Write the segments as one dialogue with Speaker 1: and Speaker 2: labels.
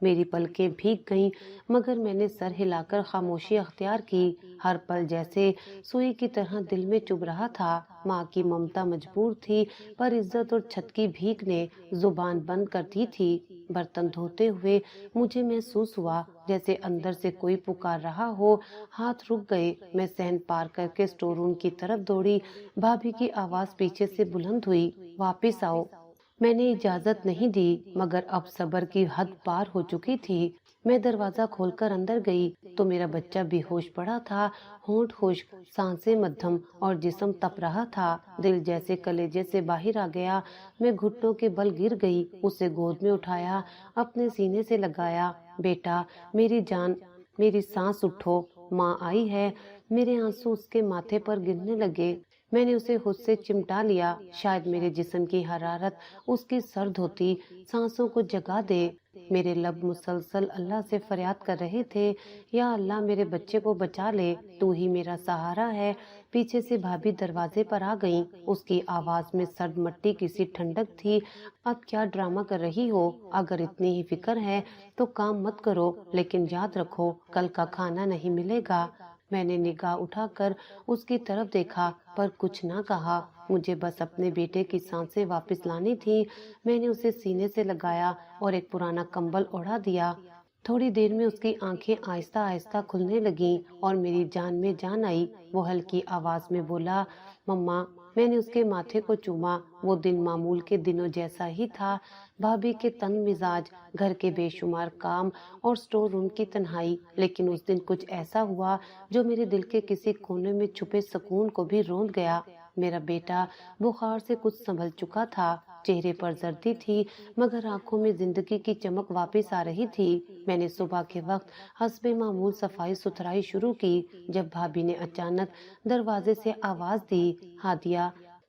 Speaker 1: میری پلکیں بھیگ گئیں مگر میں نے سر ہلا کر خاموشی اختیار کی۔ ہر پل جیسے سوئی کی طرح دل میں چبھ رہا تھا۔ ماں کی ممتا مجبور تھی پر عزت اور چھت کی بھیک نے زبان بند کر دی تھی۔ برتن دھوتے ہوئے مجھے محسوس ہوا جیسے اندر سے کوئی پکار رہا ہو۔ ہاتھ رک گئے، میں صحن پار کر کے اسٹور روم کی طرف دوڑی۔ بھابھی کی آواز پیچھے سے بلند ہوئی، واپس آؤ۔ میں نے اجازت نہیں دی مگر اب صبر کی حد پار ہو چکی تھی۔ میں دروازہ کھول کر اندر گئی تو میرا بچہ بے ہوش پڑا تھا، ہونٹ خشک، سانسیں مدھم اور جسم تپ رہا تھا۔ دل جیسے کلیجے سے باہر آ گیا۔ میں گھٹنوں کے بل گر گئی، اسے گود میں اٹھایا، اپنے سینے سے لگایا۔ بیٹا میری جان، میری سانس اٹھو، ماں آئی ہے۔ میرے آنسو اس کے ماتھے پر گرنے لگے۔ میں نے اسے خود سے چمٹا لیا، شاید میرے جسم کی حرارت اس کی سرد ہوتی سانسوں کو جگا دے۔ میرے لب مسلسل اللہ سے فریاد کر رہے تھے، یا اللہ میرے بچے کو بچا لے، تو ہی میرا سہارا ہے۔ پیچھے سے بھابھی دروازے پر آ گئیں، اس کی آواز میں سرد مٹی کی سی ٹھنڈک تھی۔ اب کیا ڈرامہ کر رہی ہو؟ اگر اتنی ہی فکر ہے تو کام مت کرو، لیکن یاد رکھو کل کا کھانا نہیں ملے گا۔ میں نے نگاہ اٹھا کر اس کی طرف دیکھا پر کچھ نہ کہا۔ مجھے بس اپنے بیٹے کی سانسیں واپس لانی تھی۔ میں نے اسے سینے سے لگایا اور ایک پرانا کمبل اوڑھا دیا۔ تھوڑی دیر میں اس کی آنکھیں آہستہ آہستہ کھلنے لگیں اور میری جان میں جان آئی۔ وہ ہلکی آواز میں بولا، مما۔ میں نے اس کے ماتھے کو چوما۔ وہ دن معمول کے دنوں جیسا ہی تھا۔ بھابھی کے تنگ مزاج، گھر کے بے شمار کام اور اسٹور روم کی تنہائی، لیکن اس دن کچھ ایسا ہوا جو میرے دل کے کسی کونے میں چھپے سکون کو بھی روند گیا۔ میرا بیٹا بخار سے کچھ سنبھل چکا تھا، چہرے پر زردی تھی مگر آنکھوں میں زندگی کی چمک واپس آ رہی تھی۔ میں نے صبح کے وقت حسب معمول صفائی ستھرائی شروع کی جب بھابھی نے اچانک دروازے سے آواز دی، ہادیہ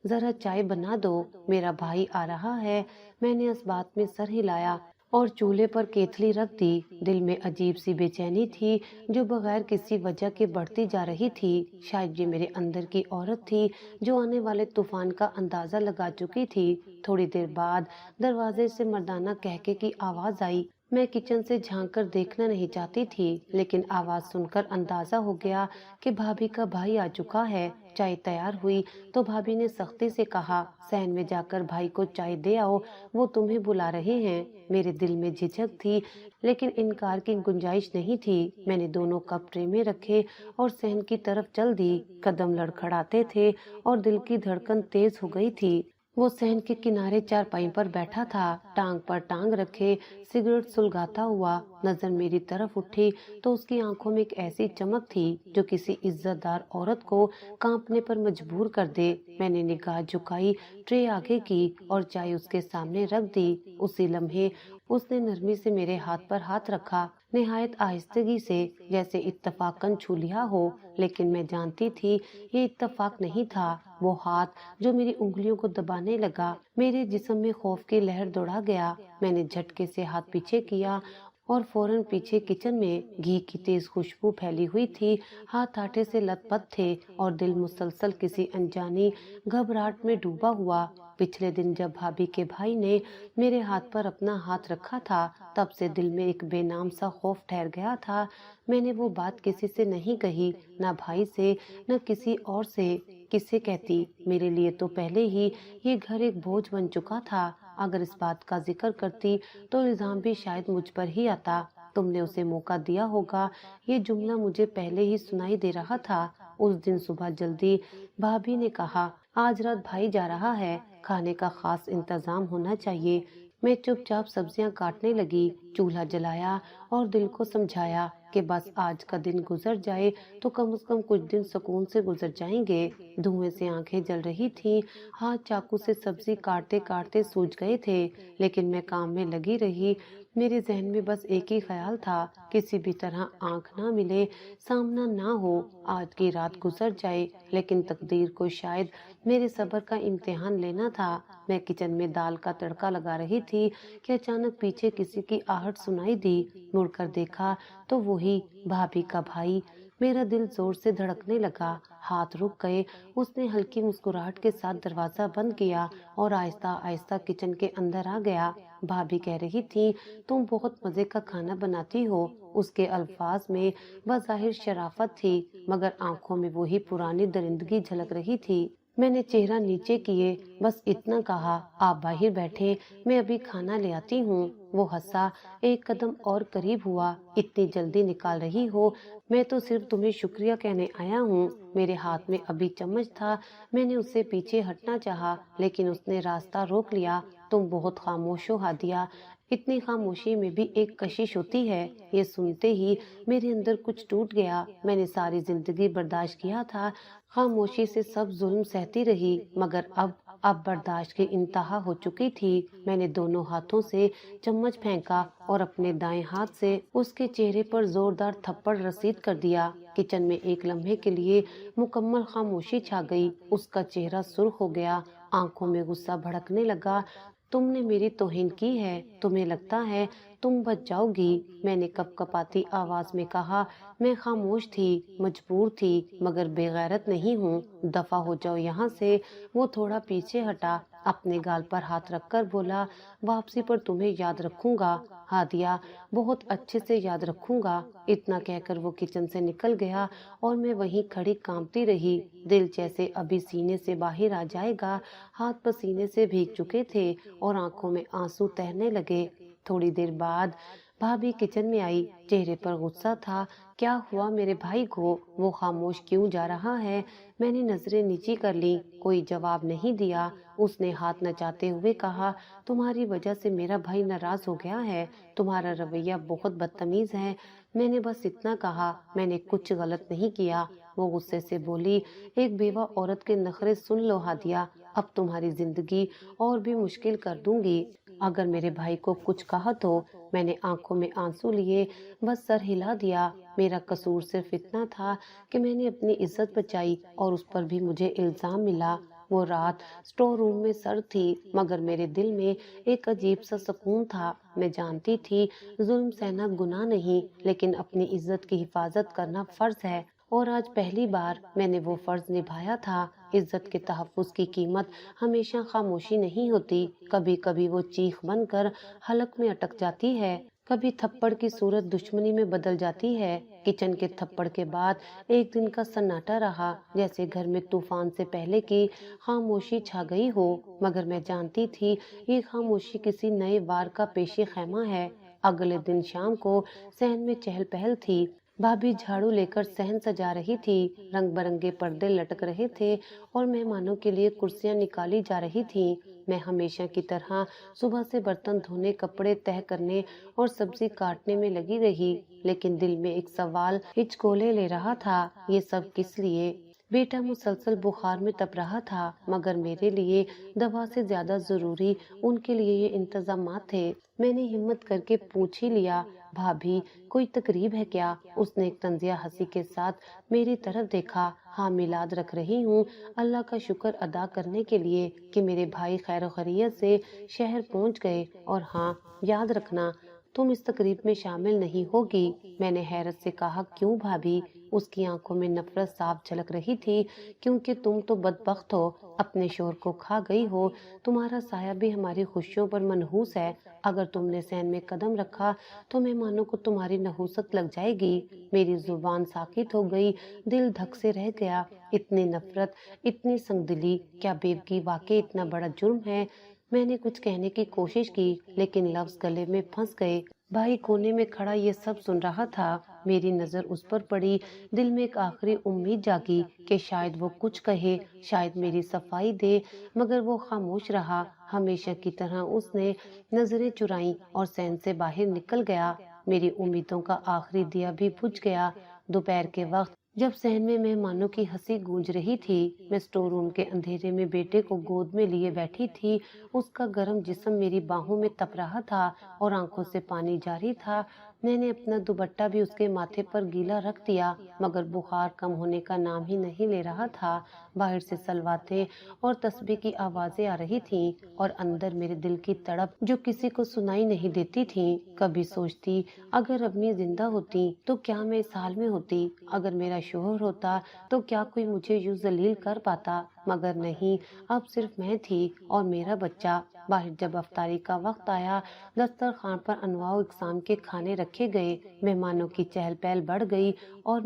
Speaker 1: ذرا چائے بنا دو، میرا بھائی آ رہا ہے۔ میں نے اس بات میں سر ہلایا اور چولہے پر کیتلی رکھ دی۔ دل میں عجیب سی بے چینی تھی جو بغیر کسی وجہ کے بڑھتی جا رہی تھی۔ شاید یہ میرے اندر کی عورت تھی جو آنے والے طوفان کا اندازہ لگا چکی تھی۔ تھوڑی دیر بعد دروازے سے مردانہ کہکے کی آواز آئی۔ میں کچن سے جھانک کر دیکھنا نہیں چاہتی تھی لیکن آواز سن کر اندازہ ہو گیا کہ بھابھی کا بھائی آ چکا ہے۔ چائے تیار ہوئی تو بھابھی نے سختی سے کہا، صحن میں جا کر بھائی کو چائے دے آؤ، وہ تمہیں بلا رہے ہیں۔ میرے دل میں جھجک تھی لیکن انکار کی گنجائش نہیں تھی۔ میں نے دونوں کپ ٹرے میں رکھے اور صحن کی طرف چل دی۔ قدم لڑکھڑاتے تھے اور دل کی دھڑکن تیز ہو گئی تھی۔ وہ صحن کے کنارے چارپائی پر بیٹھا تھا، ٹانگ پر ٹانگ رکھے، سگریٹ سلگاتا ہوا۔ نظر میری طرف اٹھی تو اس کی آنکھوں میں ایک ایسی چمک تھی جو کسی عزت دار عورت کو کانپنے پر مجبور کر دے۔ میں نے نگاہ جھکائی، ٹرے آگے کی اور چائے اس کے سامنے رکھ دی۔ اسی لمحے اس نے نرمی سے میرے ہاتھ پر ہاتھ رکھا، نہایت آہستگی سے، جیسے اتفاقاً چھو لیا ہو، لیکن میں جانتی تھی یہ اتفاق نہیں تھا۔ وہ ہاتھ جو میری انگلیوں کو دبانے لگا، میرے جسم میں خوف کی لہر دوڑا گیا۔ میں نے جھٹکے سے ہاتھ پیچھے کیا اور فوراً پیچھے کچن میں گھی کی تیز خوشبو پھیلی ہوئی تھی۔ ہاتھ آٹے سے لت پت تھے اور دل مسلسل کسی انجانی گھبراہٹ میں ڈوبا ہوا۔ پچھلے دن جب بھابھی کے بھائی نے میرے ہاتھ پر اپنا ہاتھ رکھا تھا تب سے دل میں ایک بے نام سا خوف ٹھہر گیا تھا۔ میں نے وہ بات کسی سے نہیں کہی، نہ بھائی سے، نہ کسی اور سے۔ کسے کہتی؟ میرے لیے تو پہلے ہی یہ گھر ایک بوجھ بن چکا تھا۔ اگر اس بات کا ذکر کرتی تو الزام بھی شاید مجھ پر ہی آتا۔ تم نے اسے موقع دیا ہوگا، یہ جملہ مجھے پہلے ہی سنائی دے رہا تھا۔ اس دن صبح جلدی بھابھی نے کہا، آج رات بھائی جا رہا ہے، کھانے کا خاص انتظام ہونا چاہیے۔ میں چپ چاپ سبزیاں کاٹنے لگی، چولہا جلایا اور دل کو سمجھایا کہ بس آج کا دن گزر جائے تو کم از کم کچھ دن سکون سے گزر جائیں گے۔ دھوئیں سے آنکھیں جل رہی تھیں، ہاتھ چاقو سے سبزی کاٹتے کاٹتے سوج گئے تھے، لیکن میں کام میں لگی رہی۔ میرے ذہن میں بس ایک ہی خیال تھا، کسی بھی طرح آنکھ نہ ملے، سامنا نہ ہو، آج کی رات گزر جائے، لیکن تقدیر کو شاید میرے صبر کا امتحان لینا تھا۔ میں کچن میں دال کا تڑکا لگا رہی تھی کہ اچانک پیچھے کسی کی آہٹ سنائی دی۔ مڑ کر دیکھا تو وہی بھابھی کا بھائی۔ میرا دل زور سے دھڑکنے لگا۔ ہاتھ رک گئے۔ اس نے ہلکی مسکراہٹ کے ساتھ دروازہ بند کیا اور آہستہ آہستہ کچن کے اندر آ گیا۔ بھابھی کہہ رہی تھی تم بہت مزے کا کھانا بناتی ہو۔ اس کے الفاظ میں بظاہر شرافت تھی مگر آنکھوں میں وہی پرانی درندگی جھلک رہی تھی۔ میں نے چہرہ نیچے کیے بس اتنا کہا آپ باہر بیٹھے میں ابھی کھانا لے آتی ہوں۔ وہ ہنسا، ایک قدم اور قریب ہوا۔ اتنی جلدی نکال رہی ہو؟ میں تو صرف تمہیں شکریہ کہنے آیا ہوں۔ میرے ہاتھ میں ابھی چمچ تھا، میں نے اس سے پیچھے ہٹنا چاہا لیکن اس نے راستہ روک لیا۔ تم بہت خاموش ہو ہادیہ، اتنی خاموشی میں بھی ایک کشش ہوتی ہے۔ یہ سنتے ہی میرے اندر کچھ ٹوٹ گیا۔ میں نے ساری زندگی برداشت کیا تھا، خاموشی سے سب ظلم سہتی رہی مگر اب برداشت کی انتہا ہو چکی تھی۔ میں نے دونوں ہاتھوں سے چمچ پھینکا اور اپنے دائیں ہاتھ سے اس کے چہرے پر زوردار تھپڑ رسید کر دیا۔ کچن میں ایک لمحے کے لیے مکمل خاموشی چھا گئی۔ اس کا چہرہ سرخ ہو گیا، آنکھوں میں غصہ بھڑکنے لگا۔ تم نے میری توہین کی ہے، تمہیں لگتا ہے تم بچ جاؤ گی؟ میں نے کپ کپاتی آواز میں کہا۔ میں خاموش تھی، مجبور تھی مگر بے غیرت نہیں ہوں۔ دفع ہو جاؤ یہاں سے۔ وہ تھوڑا پیچھے ہٹا، اپنے گال پر ہاتھ رکھ کر بولا واپسی پر تمہیں یاد رکھوں گا ہادیہ، بہت اچھے سے یاد رکھوں گا۔ اتنا کہہ کر وہ کچن سے نکل گیا اور میں وہیں کھڑی کانپتی رہی، دل جیسے ابھی سینے سے باہر آ جائے گا۔ ہاتھ پسینے سے بھیگ چکے تھے اور آنکھوں میں آنسو تہنے لگے۔ تھوڑی دیر بعد بھابھی کچن میں آئی، چہرے پر غصہ تھا۔ کیا ہوا میرے بھائی کو؟ وہ خاموش کیوں جا رہا ہے؟ میں نے نظریں نیچی کر لی، کوئی جواب نہیں دیا۔ اس نے ہاتھ نچاتے ہوئے کہا تمہاری وجہ سے میرا بھائی ناراض ہو گیا ہے، تمہارا رویہ بہت بدتمیز ہے۔ میں نے بس اتنا کہا، میں نے کچھ غلط نہیں کیا۔ وہ غصے سے بولی ایک بیوہ عورت کے نخرے سن لو ہادیہ، اب تمہاری زندگی اور بھی مشکل کر دوں گی اگر میرے بھائی کو کچھ کہا تو۔ میں نے آنکھوں میں آنسو لیے بس سر ہلا دیا۔ میرا قصور صرف اتنا تھا کہ میں نے اپنی عزت بچائی اور اس پر بھی مجھے الزام ملا۔ وہ رات اسٹور روم میں سرد تھی مگر میرے دل میں ایک عجیب سا سکون تھا۔ میں جانتی تھی ظلم سہنا گناہ نہیں لیکن اپنی عزت کی حفاظت کرنا فرض ہے، اور آج پہلی بار میں نے وہ فرض نبھایا تھا۔ عزت کے تحفظ کی قیمت ہمیشہ خاموشی نہیں ہوتی، کبھی کبھی وہ چیخ بن کر حلق میں اٹک جاتی ہے، کبھی تھپڑ کی صورت دشمنی میں بدل جاتی ہے۔ کچن کے تھپڑ کے بعد ایک دن کا سناٹا رہا، جیسے گھر میں طوفان سے پہلے کی خاموشی چھا گئی ہو، مگر میں جانتی تھی یہ خاموشی کسی نئے وار کا پیش خیمہ ہے۔ اگلے دن شام کو صحن میں چہل پہل تھی۔ بھابھی جھاڑو لے کر صحن سجا رہی تھی، رنگ برنگے پردے لٹک رہے تھے اور مہمانوں کے لیے کرسیاں نکالی جا رہی تھیں۔ میں ہمیشہ کی طرح صبح سے برتن دھونے، کپڑے تہہ کرنے اور سبزی کاٹنے میں لگی رہی، لیکن دل میں ایک سوال ہچکولے لے رہا تھا، یہ سب کس لیے؟ بیٹا مسلسل بخار میں تپ رہا تھا مگر میرے لیے دوا سے زیادہ ضروری ان کے لیے یہ انتظامات تھے۔ میں نے ہمت کر کے پوچھ ہی لیا بھابھی کوئی تقریب ہے کیا؟ اس نے ایک طنزیہ ہنسی کے ساتھ میری طرف دیکھا۔ ہاں میلاد رکھ رہی ہوں، اللہ کا شکر ادا کرنے کے لیے کہ میرے بھائی خیر و خیریت سے شہر پہنچ گئے، اور ہاں یاد رکھنا تم اس تقریب میں شامل نہیں ہوگی۔ میں نے حیرت سے کہا کیوں بھابھی؟ اس کی آنکھوں میں نفرت صاف جھلک رہی تھی۔ کیونکہ تم تو بدبخت ہو، اپنے شوہر کو کھا گئی ہو، تمہارا سایہ بھی ہماری خوشیوں پر منحوس ہے۔ اگر تم نے صحن میں قدم رکھا تو مہمانوں کو تمہاری نحوست لگ جائے گی۔ میری زبان ساکت ہو گئی، دل دھک سے رہ گیا۔ اتنی نفرت، اتنی سنگدلی، کیا بیوگی واقعی اتنا بڑا جرم ہے؟ میں نے کچھ کہنے کی کوشش کی لیکن لفظ گلے میں پھنس گئے۔ بھائی کونے میں کھڑا یہ سب سن رہا تھا، میری نظر اس پر پڑی، دل میں ایک آخری امید جاگی کہ شاید وہ کچھ کہے، شاید میری صفائی دے، مگر وہ خاموش رہا۔ ہمیشہ کی طرح اس نے نظریں چرائیں اور صحن سے باہر نکل گیا۔ میری امیدوں کا آخری دیا بھی بجھ گیا۔ دوپہر کے وقت جب صحن میں مہمانوں کی ہنسی گونج رہی تھی، میں اسٹور روم کے اندھیرے میں بیٹے کو گود میں لیے بیٹھی تھی۔ اس کا گرم جسم میری باہوں میں تپ رہا تھا اور آنکھوں سے پانی جاری تھا۔ میں نے اپنا دوپٹہ بھی اس کے ماتھے پر گیلا رکھ دیا مگر بخار کم ہونے کا نام ہی نہیں لے رہا تھا۔ باہر سے سلواتیں اور تسبیح کی آوازیں آ رہی تھیں اور اندر میرے دل کی تڑپ جو کسی کو سنائی نہیں دیتی تھی۔ کبھی سوچتی اگر امی زندہ ہوتی تو کیا میں اس حال میں ہوتی؟ اگر میرا میرا شوہر ہوتا تو کیا کوئی مجھے یوں ذلیل کر پاتا، مگر نہیں، اب صرف میں تھی اور میرا بچہ۔ باہر جب افطاری کا وقت آیا، دسترخوان پر انواع و اقسام کے کھانے رکھے گئے، مہمانوں کی چہل پہل بڑھ گئی اور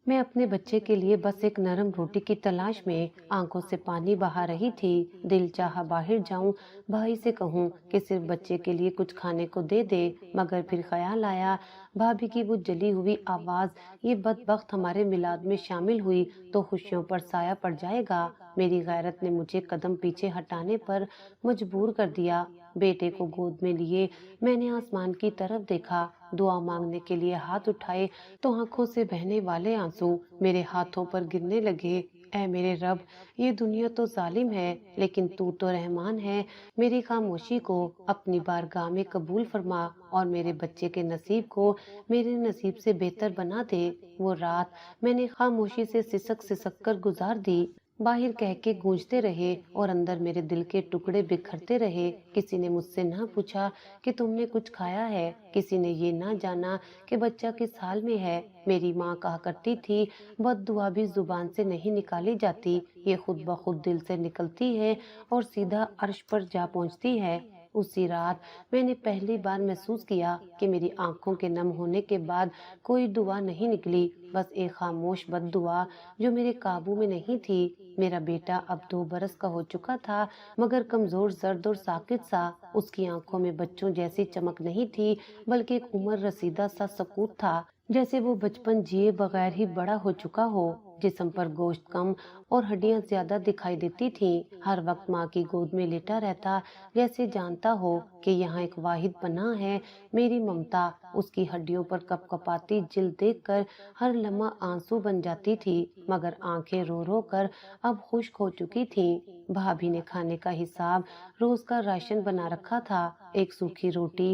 Speaker 1: میں اپنے بچے کے لیے بس ایک نرم روٹی کی تلاش میں آنکھوں سے پانی بہا رہی تھی۔ دل چاہا باہر جاؤں، بھائی سے کہوں کہ صرف بچے کے لیے کچھ کھانے کو دے دے، مگر پھر خیال آیا بھابھی کی وہ جلی ہوئی آواز، یہ بدبخت ہمارے میلاد میں شامل ہوئی تو خوشیوں پر سایہ پڑ جائے گا۔ میری غیرت نے مجھے قدم پیچھے ہٹانے پر مجبور کر دیا۔ بیٹے کو گود میں لیے میں نے آسمان کی طرف دیکھا، دعا مانگنے کے لیے ہاتھ اٹھائے تو آنکھوں سے بہنے والے آنسو میرے ہاتھوں پر گرنے لگے۔ اے میرے رب، یہ دنیا تو ظالم ہے لیکن تو تو رحمان ہے، میری خاموشی کو اپنی بارگاہ میں قبول فرما اور میرے بچے کے نصیب کو میرے نصیب سے بہتر بنا دے۔ وہ رات میں نے خاموشی سے سسک سسک کر گزار دی۔ باہر کہہ کے گونجتے رہے اور اندر میرے دل کے ٹکڑے بکھرتے رہے۔ کسی نے مجھ سے نہ پوچھا کہ تم نے کچھ کھایا ہے، کسی نے یہ نہ جانا کہ بچہ کس حال میں ہے۔ میری ماں کہا کرتی تھی بد دعا بھی زبان سے نہیں نکالی جاتی، یہ خود بخود دل سے نکلتی ہے اور سیدھا عرش پر جا پہنچتی ہے۔ اسی رات میں نے پہلی بار محسوس کیا کہ میری آنکھوں کے نم ہونے کے بعد کوئی دعا نہیں نکلی، بس ایک خاموش بد دعا جو میرے قابو میں نہیں تھی۔ میرا بیٹا اب 2 برس کا ہو چکا تھا، مگر کمزور، زرد اور ساکت سا۔ اس کی آنکھوں میں بچوں جیسی چمک نہیں تھی، بلکہ ایک عمر رسیدہ سا سکوت تھا، جیسے وہ بچپن جیے بغیر ہی بڑا ہو چکا ہو۔ جسم پر گوشت کم اور ہڈیاں زیادہ دکھائی دیتی تھیں۔ ہر وقت ماں کی گود میں لیٹا رہتا، جیسے جانتا ہو کہ یہاں ایک واحد پناہ ہے، میری ممتا۔ اس کی ہڈیوں پر کپ کپاتی جلد دیکھ کر ہر لمحہ آنسو بن جاتی تھی، مگر آنکھیں رو رو کر اب خشک ہو چکی تھیں۔ بھابھی نے کھانے کا حساب روز کا راشن بنا رکھا تھا، ایک سوکھی روٹی،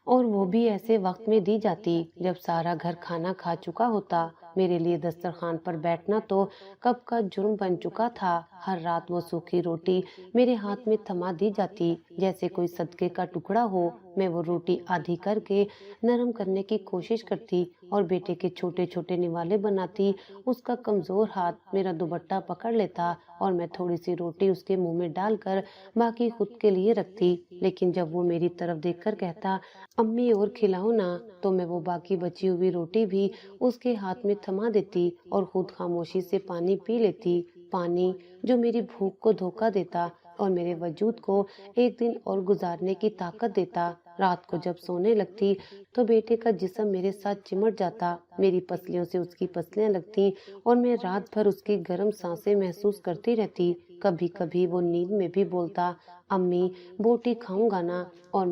Speaker 1: اور وہ بھی ایسے وقت میں دی جاتی جب سارا گھر کھانا کھا چکا ہوتا۔ میرے لیے دسترخوان پر بیٹھنا تو کب کا جرم بن چکا تھا۔ ہر رات وہ سوکھی روٹی میرے ہاتھ میں تھما دی جاتی جیسے کوئی صدقے کا ٹکڑا ہو۔ میں وہ روٹی آدھی کر کے نرم کرنے کی کوشش کرتی اور بیٹے کے چھوٹے چھوٹے نوالے بناتی۔ اس کا کمزور ہاتھ میرا دوپٹہ پکڑ لیتا اور میں تھوڑی سی روٹی اس کے منہ میں ڈال کر باقی خود کے لیے رکھتی، لیکن جب وہ میری طرف دیکھ کر کہتا امی اور کھلاؤ نا، تو میں وہ باقی بچی ہوئی روٹی بھی اس کے ہاتھ میں تھما دیتی اور خود خاموشی سے پانی پی لیتی، پانی جو میری بھوک کو دھوکہ دیتا اور میرے وجود کو ایک دن اور گزارنے کی طاقت دیتا۔ رات کو جب سونے لگتی تو بیٹے کا جسم میرے ساتھ چمٹ جاتا، میری پسلیوں سے اس کی پسلیاں لگتی اور میں رات بھر اس کی گرم سانسیں محسوس کرتی رہتی۔ کبھی کبھی وہ نیند میں بھی بولتا امی بوٹی کھاؤں گا نا، اور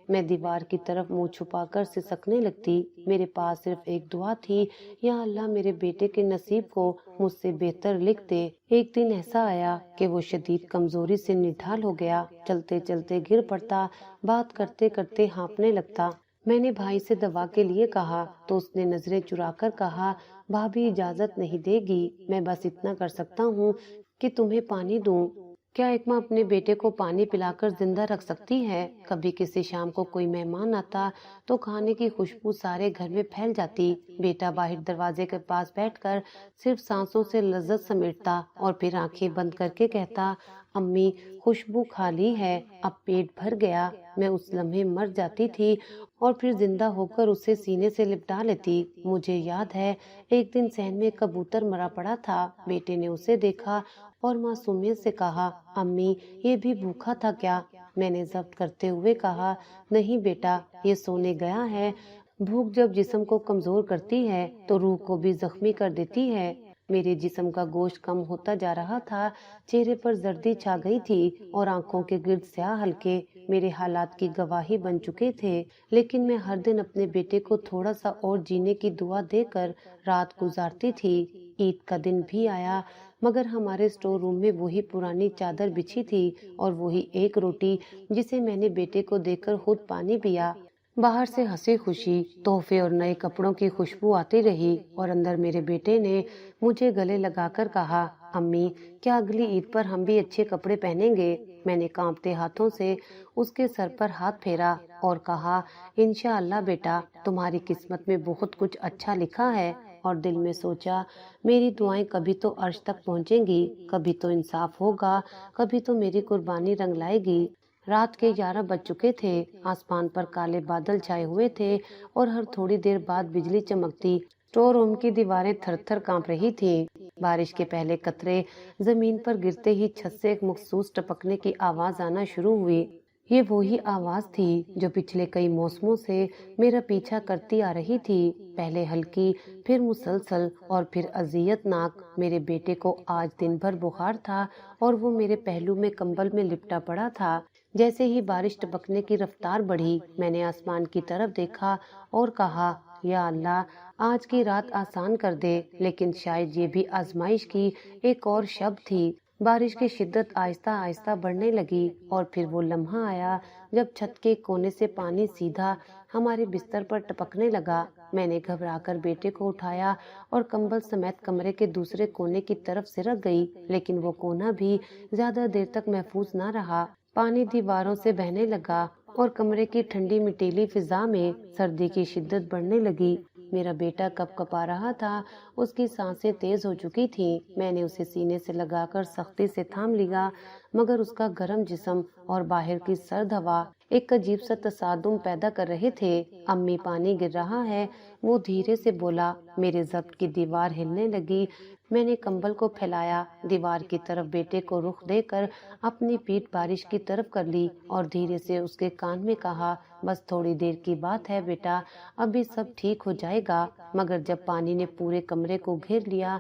Speaker 1: میں دیوار کی طرف منہ چھپا کر سسکنے لگتی۔ میرے پاس صرف ایک دعا تھی، یا اللہ میرے بیٹے کے نصیب کو مجھ سے بہتر لکھ دے۔ ایک دن ایسا آیا کہ وہ شدید کمزوری سے نڈھال ہو گیا، چلتے چلتے گر پڑتا، بات کرتے کرتے ہانپنے لگتا۔ میں نے بھائی سے دوا کے لیے کہا تو اس نے نظریں چرا کر کہا بھابھی اجازت نہیں دے گی، میں بس اتنا کر سکتا ہوں کہ تمہیں پانی دوں۔ کیا ایک ماں اپنے بیٹے کو پانی پلا کر زندہ رکھ سکتی ہے؟ کبھی کسی شام کو کوئی مہمان آتا تو کھانے کی خوشبو سارے گھر میں پھیل جاتی۔ بیٹا باہر دروازے کے پاس بیٹھ کر صرف سانسوں سے لذت سمیٹتا اور پھر آنکھیں بند کر کے کہتا امی خوشبو کھا لی ہے، اب پیٹ بھر گیا۔ میں اس لمحے مر جاتی تھی اور پھر زندہ ہو کر اسے سینے سے لپٹا لیتی۔ مجھے یاد ہے ایک دن صحن میں کبوتر مرا پڑا تھا، بیٹے نے اسے دیکھا اور معصومیت سے کہا امی یہ بھی بھوکا تھا کیا؟ میں نے ضبط کرتے ہوئے کہا نہیں بیٹا، یہ سونے گیا ہے۔ بھوک جب جسم کو کمزور کرتی ہے تو روح کو بھی زخمی کر دیتی ہے۔ میرے جسم کا گوشت کم ہوتا جا رہا تھا، چہرے پر زردی چھا گئی تھی اور آنکھوں کے گرد سیاہ حلقے میرے حالات کی گواہی بن چکے تھے، لیکن میں ہر دن اپنے بیٹے کو تھوڑا سا اور جینے کی دعا دے کر رات گزارتی تھی۔ عید کا دن بھی آیا، مگر ہمارے اسٹور روم میں وہی پرانی چادر بچھی تھی اور وہی ایک روٹی جسے میں نے بیٹے کو دے کر خود پانی پیا۔ باہر سے ہنسی خوشی، تحفے اور نئے کپڑوں کی خوشبو آتی رہی اور اندر میرے بیٹے نے مجھے گلے لگا کر کہا امی کیا اگلی عید پر ہم بھی اچھے کپڑے پہنیں گے؟ میں نے کانپتے ہاتھوں سے اس کے سر پر ہاتھ پھیرا اور کہا انشاءاللہ بیٹا، تمہاری قسمت میں بہت کچھ اچھا لکھا ہے اور دل میں سوچا میری دعائیں کبھی تو عرش تک پہنچیں گی، کبھی تو انصاف ہوگا، کبھی تو میری قربانی رنگ لائے گی۔ رات کے 11 بج چکے تھے، آسمان پر کالے بادل چھائے ہوئے تھے اور ہر تھوڑی دیر بعد بجلی چمکتی۔ اسٹور روم کی دیواریں تھر تھر کانپ رہی تھیں۔ بارش کے پہلے قطرے زمین پر گرتے ہی چھت سے ایک مخصوص ٹپکنے کی آواز آنا شروع ہوئی۔ یہ وہی آواز تھی جو پچھلے کئی موسموں سے میرا پیچھا کرتی آ رہی تھی، پہلے ہلکی، پھر مسلسل اور پھر اذیت ناک۔ میرے بیٹے کو آج دن بھر بخار تھا اور وہ میرے پہلو میں کمبل میں لپٹا پڑا تھا۔ جیسے ہی بارش ٹپکنے کی رفتار بڑھی، میں نے آسمان کی طرف دیکھا اور کہا یا اللہ آج کی رات آسان کر دے، لیکن شاید یہ بھی آزمائش کی ایک اور شب تھی۔ بارش کی شدت آہستہ آہستہ بڑھنے لگی اور پھر وہ لمحہ آیا جب چھت کے کونے سے پانی سیدھا ہمارے بستر پر ٹپکنے لگا۔ میں نے گھبرا کر بیٹے کو اٹھایا اور کمبل سمیت کمرے کے دوسرے کونے کی طرف سرک گئی، لیکن وہ کونا بھی زیادہ دیر تک محفوظ نہ رہا۔ پانی دیواروں سے بہنے لگا اور کمرے کی ٹھنڈی مٹیلی فضا میں سردی کی شدت بڑھنے لگی۔ میرا بیٹا کپ کپا رہا تھا، اس کی سانسیں تیز ہو چکی تھیں۔ میں نے اسے سینے سے لگا کر سختی سے تھام لیا، مگر اس کا گرم جسم اور باہر کی سرد ہوا ایک عجیب سا تصادم پیدا کر رہے تھے۔ امی پانی گر رہا ہے، وہ دھیرے سے بولا۔ میرے ضبط کی دیوار ہلنے لگی۔ میں نے کمبل کو پھیلایا، دیوار کی طرف بیٹے کو رخ دے کر اپنی پیٹھ بارش کی طرف کر لی اور دھیرے سے اس کے کان میں کہا بس تھوڑی دیر کی بات ہے بیٹا، ابھی سب ٹھیک ہو جائے گا۔ مگر جب پانی نے پورے کمرے کو گھیر لیا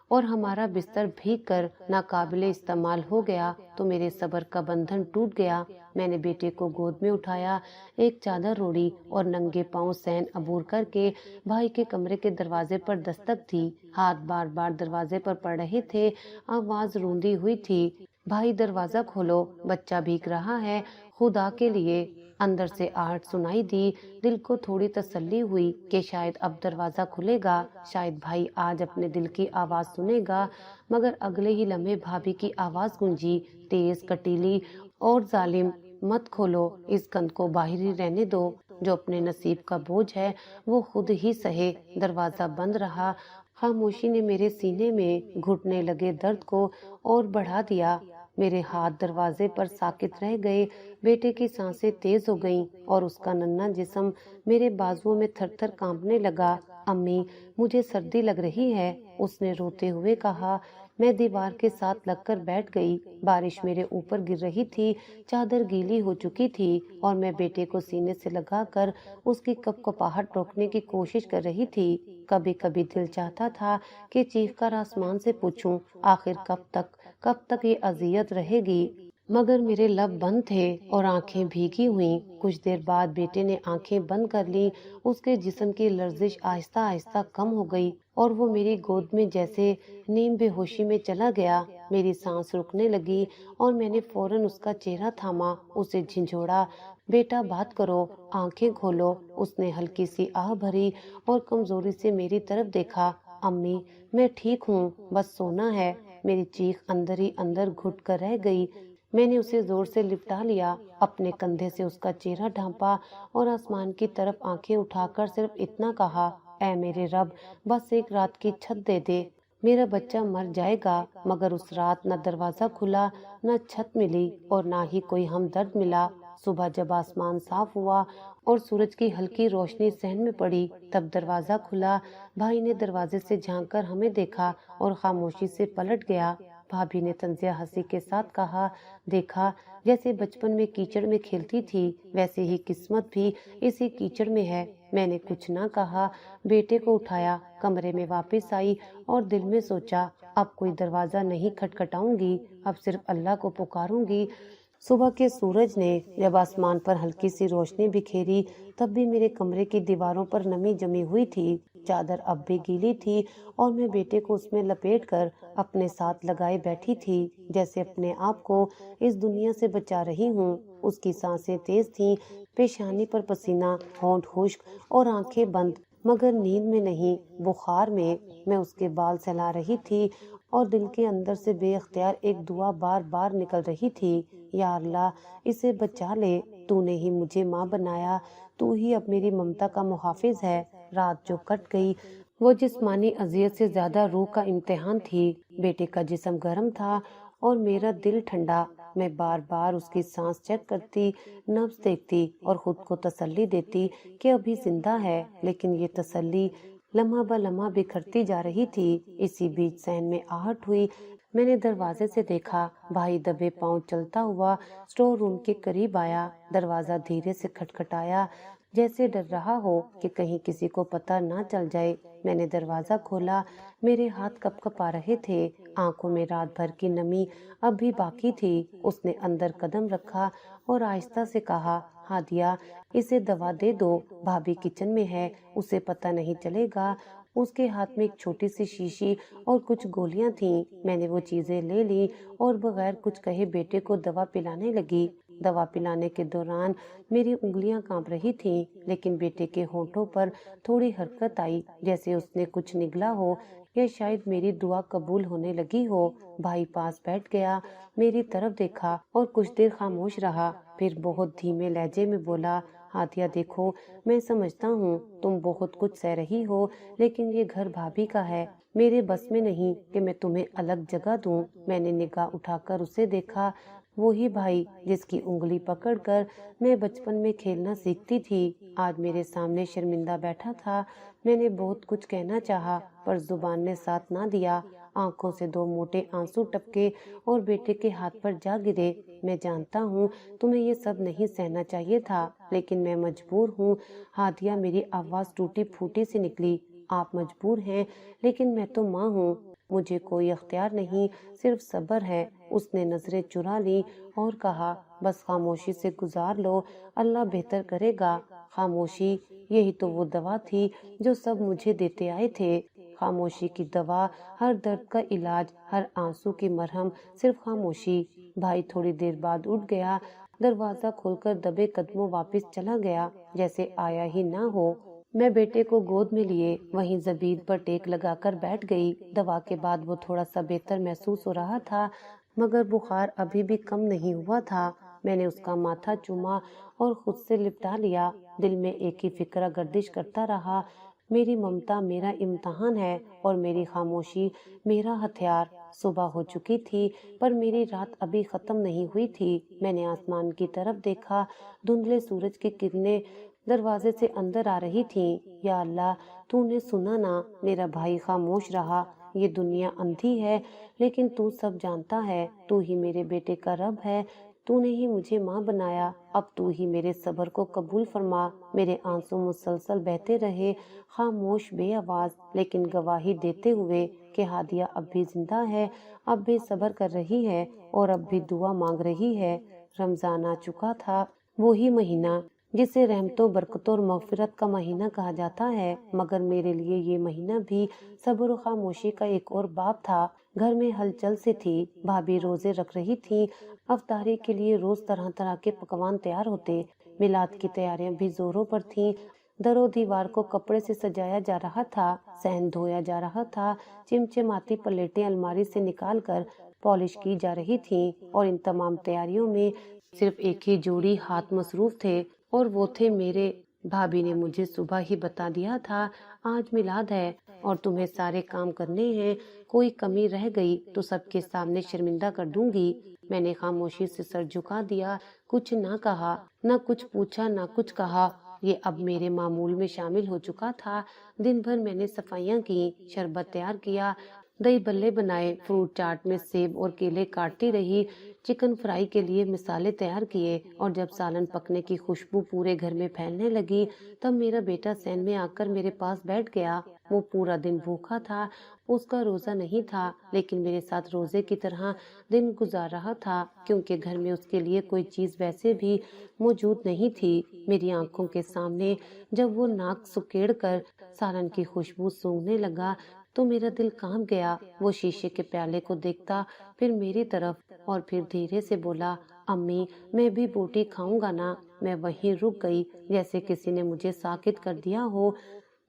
Speaker 1: اور ہمارا بستر بھیگ کر ناقابل استعمال ہو گیا تو میرے صبر کا بندھن ٹوٹ گیا۔ میں نے بیٹے کو گود میں اٹھایا، ایک چادر اوڑھی اور ننگے پاؤں سین عبور کر کے بھائی کے کمرے کے دروازے پر دستک دی۔ ہاتھ بار بار دروازے پر پڑ رہے تھے، آواز روندی ہوئی تھی، بھائی دروازہ کھولو، بچہ بھیگ رہا ہے، خدا کے لیے۔ اندر سے آہٹ سنائی دی۔ دل کو تھوڑی تسلی ہوئی کہ شاید اب دروازہ کھلے گا، شاید بھائی آج اپنے دل کی آواز سنے گا۔ مگر اگلے ہی لمحے بھابھی کی آواز گونجی، تیز، کٹیلی اور ظالم، مت کھولو، اس گند کو باہر ہی رہنے دو، جو اپنے نصیب کا بوجھ ہے وہ خود ہی سہے۔ دروازہ بند رہا۔ خاموشی نے میرے سینے میں گھٹنے لگے درد کو اور بڑھا دیا۔ میرے ہاتھ دروازے پر ساکت رہ گئے۔ بیٹے کی سانسیں تیز ہو گئیں اور اس کا ننھا جسم میرے بازوؤں میں تھر تھر کانپنے لگا۔ امی مجھے سردی لگ رہی ہے، اس نے روتے ہوئے کہا۔ میں دیوار کے ساتھ لگ کر بیٹھ گئی۔ بارش میرے اوپر گر رہی تھی، چادر گیلی ہو چکی تھی اور میں بیٹے کو سینے سے لگا کر اس کی کپ کپاہٹ روکنے کی کوشش کر رہی تھی۔ کبھی کبھی دل چاہتا تھا کہ چیخ کر آسمان سے پوچھوں آخر کب تک یہ اذیت رہے گی، مگر میرے لب بند تھے اور آنکھیں بھیگی ہوئیں۔ کچھ دیر بعد بیٹے نے آنکھیں بند کر لی، اس کے جسم کی لرزش آہستہ آہستہ کم ہو گئی اور وہ میری گود میں جیسے نیم بے ہوشی میں چلا گیا۔ میری سانس رکنے لگی اور میں نے فوراً اس کا چہرہ تھاما، اسے جھنجھوڑا، بیٹا بات کرو، آنکھیں کھولو۔ اس نے ہلکی سی آہ بھری اور کمزوری سے میری طرف دیکھا۔ امی میں ٹھیک ہوں، بس سونا ہے۔ میری چیخ اندر ہی اندر گھٹ کر رہ گئی۔ میں نے اسے زور سے لپٹا لیا، اپنے کندھے سے اس کا چہرہ ڈھانپا اور آسمان کی طرف آنکھیں اٹھا کر صرف اتنا کہا اے میرے رب بس ایک رات کی چھت دے دے، میرا بچہ مر جائے گا۔ مگر اس رات نہ دروازہ کھلا، نہ چھت ملی اور نہ ہی کوئی ہمدرد ملا۔ صبح جب آسمان صاف ہوا اور سورج کی ہلکی روشنی صحن میں پڑی تب دروازہ کھلا۔ بھائی نے دروازے سے جھانک کر ہمیں دیکھا اور خاموشی سے پلٹ گیا۔ بھابھی نے طنزیہ ہنسی کے ساتھ کہا دیکھا جیسے بچپن میں کیچڑ میں کھیلتی تھی ویسے ہی قسمت بھی اسی کیچڑ میں ہے۔ میں نے کچھ نہ کہا، بیٹے کو اٹھایا، کمرے میں واپس آئی اور دل میں سوچا اب کوئی دروازہ نہیں کھٹکھٹاؤں گی، اب صرف اللہ کو پکاروں گی۔ صبح کے سورج نے جب آسمان پر ہلکی سی روشنی بکھیری تب بھی میرے کمرے کی دیواروں پر نمی جمی ہوئی تھی۔ چادر اب بھی گیلی تھی اور میں بیٹے کو اس میں لپیٹ کر اپنے ساتھ لگائے بیٹھی تھی، جیسے اپنے آپ کو اس دنیا سے بچا رہی ہوں۔ اس کی سانسیں تیز تھیں، پیشانی پر پسینہ، ہونٹ خشک اور آنکھیں بند، مگر نیند میں نہیں، بخار میں۔ میں اس کے بال سہلا رہی تھی اور دل کے اندر سے بے اختیار ایک دعا بار بار نکل رہی تھی، یا اللہ اسے بچا لے، تو نے ہی مجھے ماں بنایا، تو ہی اب میری ممتا کا محافظ ہے۔ رات جو کٹ گئی وہ جسمانی اذیت سے زیادہ روح کا امتحان تھی۔ بیٹے کا جسم گرم تھا اور میرا دل ٹھنڈا۔ میں بار بار اس کی سانس چیک کرتی، نبض دیکھتی اور خود کو تسلی دیتی کہ ابھی زندہ ہے، لیکن یہ تسلی لمحہ بہ لمحہ بکھرتی جا رہی تھی۔ اسی بیچ صحن میں آہٹ ہوئی۔ میں نے دروازے سے دیکھا بھائی دبے پاؤں چلتا ہوا اسٹور روم کے قریب آیا۔ دروازہ دھیرے سے کھٹکھٹایا، جیسے ڈر رہا ہو کہ کہیں کسی کو پتہ نہ چل جائے۔ میں نے دروازہ کھولا، میرے ہاتھ کپ کپ آ رہے تھے، آنکھوں میں رات بھر کی نمی اب بھی باقی تھی۔ اس نے اندر قدم رکھا اور آہستہ سے کہا، ہادیہ اسے دوا دے دو، بھابھی کچن میں ہے، اسے پتہ نہیں چلے گا۔ اس کے ہاتھ میں ایک چھوٹی سی شیشی اور کچھ گولیاں تھیں۔ میں نے وہ چیزیں لے لی اور بغیر کچھ کہے بیٹے کو دوا پلانے لگی۔ دوا پلانے کے دوران میری انگلیاں کانپ رہی تھیں، لیکن بیٹے کے ہونٹوں پر تھوڑی حرکت آئی، جیسے اس نے کچھ نگلا ہو یا شاید میری دعا قبول ہونے لگی ہو۔ بھائی پاس بیٹھ گیا، میری طرف دیکھا اور کچھ دیر خاموش رہا، پھر بہت دھیمے لہجے میں بولا، ہادیہ دیکھو، میں سمجھتا ہوں تم بہت کچھ سہ رہی ہو، لیکن یہ گھر بھابھی کا ہے، میرے بس میں نہیں کہ میں تمہیں الگ جگہ دوں۔ میں نے نگاہ اٹھا کر اسے دیکھا، وہی بھائی جس کی انگلی پکڑ کر میں بچپن میں کھیلنا سیکھتی تھی، آج میرے سامنے شرمندہ بیٹھا تھا۔ میں نے بہت کچھ کہنا چاہا پر زبان نے ساتھ نہ دیا۔ آنکھوں سے دو موٹے آنسو ٹپکے اور بیٹے کے ہاتھ پر جا گرے۔ میں جانتا ہوں تمہیں یہ سب نہیں سہنا چاہیے تھا، لیکن میں مجبور ہوں۔ ہادیہ، میری آواز ٹوٹی پھوٹی سی نکلی، آپ مجبور ہیں، لیکن میں تو ماں ہوں، مجھے کوئی اختیار نہیں، صرف صبر ہے۔ اس نے نظریں چرا لی اور کہا، بس خاموشی سے گزار لو، اللہ بہتر کرے گا۔ خاموشی، یہی تو وہ دوا تھی جو سب مجھے دیتے آئے تھے۔ خاموشی کی دوا، ہر درد کا علاج، ہر آنسو کی مرہم، صرف خاموشی۔ بھائی تھوڑی دیر بعد اٹھ گیا، دروازہ کھول کر دبے قدموں واپس چلا گیا، جیسے آیا ہی نہ ہو۔ میں بیٹے کو گود میں لیے وہیں زمین پر ٹیک لگا کر بیٹھ گئی۔ دوا کے بعد وہ تھوڑا سا بہتر محسوس ہو رہا تھا، مگر بخار ابھی بھی کم نہیں ہوا تھا۔ میں نے اس کا ماتھا چوما اور خود سے لپٹا لیا۔ دل میں ایک ہی فکر گردش کرتا رہا، میری ممتا میرا امتحان ہے اور میری خاموشی میرا ہتھیار۔ صبح ہو چکی تھی پر میری رات ابھی ختم نہیں ہوئی تھی۔ میں نے آسمان کی طرف دیکھا، دھندلے سورج کی کرنیں دروازے سے اندر آ رہی تھیں۔ یا اللہ، تو نے سنا نا، میرا بھائی خاموش رہا۔ یہ دنیا اندھی ہے لیکن تو سب جانتا ہے، تو ہی میرے بیٹے کا رب ہے، تو نے ہی مجھے ماں بنایا، اب تو ہی میرے صبر کو قبول فرما۔ میرے آنسو مسلسل بہتے رہے، خاموش، بے آواز، لیکن گواہی دیتے ہوئے کہ ہادیہ اب بھی زندہ ہے، اب بھی صبر کر رہی ہے اور اب بھی دعا مانگ رہی ہے۔ رمضان آ چکا تھا، وہی مہینہ جسے رحمتوں، برکتوں اور مغفرت کا مہینہ کہا جاتا ہے، مگر میرے لیے یہ مہینہ بھی صبر و خاموشی کا ایک اور باب تھا۔ گھر میں ہلچل سی تھی، بھابھی روزے رکھ رہی تھی، افطاری کے لیے روز طرح طرح کے پکوان تیار ہوتے، میلاد کی تیاریاں بھی زوروں پر تھیں۔ در و دیوار کو کپڑے سے سجایا جا رہا تھا، صحن دھویا جا رہا تھا، چمچماتی پلیٹیں الماری سے نکال کر پالش کی جا رہی تھیں، اور ان تمام تیاریوں میں صرف ایک ہی جوڑی ہاتھ مصروف تھے، اور وہ تھے میرے۔ بھابھی نے مجھے صبح ہی بتا دیا تھا، آج میلاد ہے اور تمہیں سارے کام کرنے ہیں، کوئی کمی رہ گئی تو سب کے سامنے شرمندہ کر دوں گی۔ میں نے خاموشی سے سر جھکا دیا، کچھ نہ کہا، نہ کچھ پوچھا، نہ کچھ کہا۔ یہ اب میرے معمول میں شامل ہو چکا تھا۔ دن بھر میں نے صفائیاں کی، شربت تیار کیا، دہی بلے بنائے، فروٹ چاٹ میں سیب اور کیلے کاٹتی رہی، چکن فرائی کے لیے مسالے تیار کیے، اور جب سالن پکنے کی خوشبو پورے گھر میں پھیلنے لگی تب میرا بیٹا صحن میں آ کر میرے پاس بیٹھ گیا۔ وہ پورا دن بھوکا تھا، اس کا روزہ نہیں تھا، لیکن میرے ساتھ روزے کی طرح دن گزار رہا تھا، کیونکہ گھر میں اس کے لیے کوئی چیز ویسے بھی موجود نہیں تھی۔ میری آنکھوں کے سامنے جب وہ ناک سکیڑ کر سالن کی خوشبو سونگھنے لگا تو میرا دل کانپ گیا۔ وہ شیشے کے پیالے کو دیکھتا، پھر میری طرف، اور پھر دھیرے سے بولا، امی میں بھی بوٹی کھاؤں گا نا۔ میں وہیں رک گئی، جیسے کسی نے مجھے ساکت کر دیا ہو۔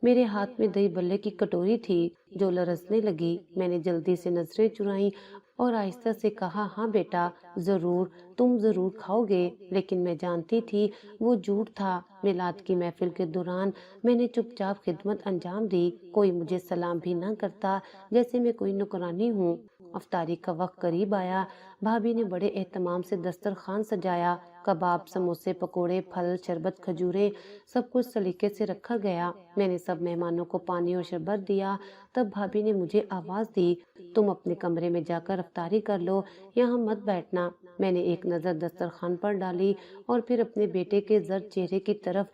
Speaker 1: میرے ہاتھ میں دہی بلے کی کٹوری تھی جو لرزنے لگی۔ میں نے جلدی سے نظریں چرائیں اور آہستہ سے کہا ہاں بیٹا ضرور، تم ضرور کھاؤ گے۔ لیکن میں جانتی تھی وہ جھوٹ تھا۔ میلاد کی محفل کے دوران میں نے چپ چاپ خدمت انجام دی، کوئی مجھے سلام بھی نہ کرتا، جیسے میں کوئی نوکرانی ہوں۔ افطاری کا وقت قریب آیا، بھابھی نے بڑے اہتمام سے دسترخوان سجایا، کباب، سموسے، پکوڑے، پھل، شربت، کھجوریں، سب کچھ سلیقے سے رکھا گیا۔ میں نے سب مہمانوں کو پانی اور شربت دیا، تب بھابھی نے مجھے آواز دی، تم اپنے کمرے میں جا کر افطاری کر لو، یہاں مت بیٹھنا۔ میں نے ایک نظر دسترخوان پر ڈالی اور پھر اپنے بیٹے کے زرد چہرے کی طرف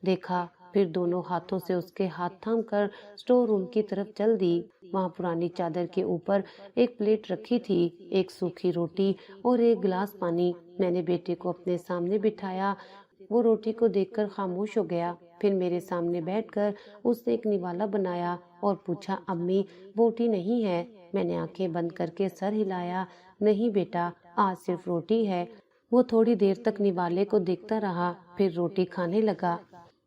Speaker 1: دیکھا، پھر دونوں ہاتھوں سے اس کے ہاتھ تھام کر اسٹور روم کی طرف چل دی۔ وہاں پرانی چادر کے اوپر ایک پلیٹ رکھی تھی، ایک سوکھی روٹی اور ایک گلاس پانی۔ میں نے بیٹے کو اپنے سامنے بٹھایا، وہ روٹی کو دیکھ کر خاموش ہو گیا، پھر میرے سامنے بیٹھ کر اس نے ایک نوالا بنایا اور پوچھا امی بوٹی نہیں ہے؟ میں نے آنکھیں بند کر کے سر ہلایا، نہیں بیٹا آج صرف روٹی ہے۔ وہ تھوڑی دیر تک نوالے کو دیکھتا رہا، پھر روٹی کھانے لگا۔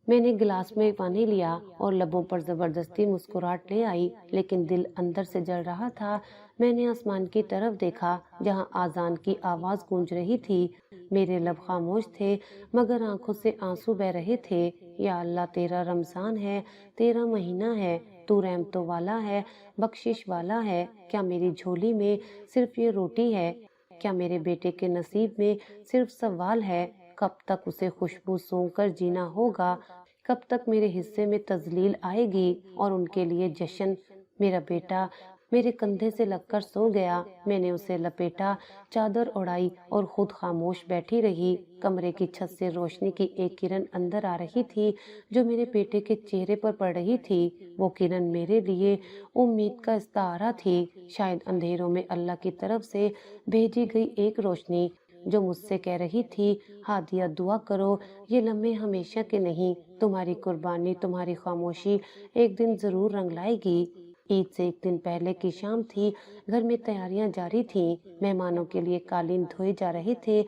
Speaker 1: میں نے گلاس میں پانی لیا اور لبوں پر زبردستی مسکراہٹ لے آئی، لیکن دل اندر سے جل رہا تھا۔ میں نے آسمان کی طرف دیکھا جہاں آذان کی آواز گونج رہی تھی، میرے لب خاموش تھے مگر آنکھوں سے آنسو بہہ رہے تھے۔ یا اللہ تیرا رمضان ہے، تیرا مہینہ ہے، تو رحمتوں والا ہے، بخشش والا ہے۔ کیا میری جھولی میں صرف یہ روٹی ہے؟ کیا میرے بیٹے کے نصیب میں صرف سوال ہے؟ کب تک اسے خوشبو سونگھ کر جینا ہوگا؟ کب تک میرے حصے میں تذلیل آئے گی اور ان کے لیے جشن؟ میرا بیٹا میرے کندھے سے لگ کر سو گیا، میں نے اسے لپیٹا، چادر اڑائی اور خود خاموش بیٹھی رہی۔ کمرے کی چھت سے روشنی کی ایک کرن اندر آ رہی تھی جو میرے بیٹے کے چہرے پر پڑ رہی تھی۔ وہ کرن میرے لیے امید کا استعارہ تھی، شاید اندھیروں میں اللہ کی طرف سے بھیجی گئی ایک روشنی جو مجھ سے کہہ رہی تھی ہادیہ دعا کرو، یہ لمحے ہمیشہ کے نہیں، تمہاری قربانی، تمہاری خاموشی ایک دن ضرور رنگ لائے گی۔ عید سے ایک دن پہلے کی شام تھی، گھر میں تیاریاں جاری تھیں، مہمانوں کے لیے قالین دھوئے جا رہے تھے،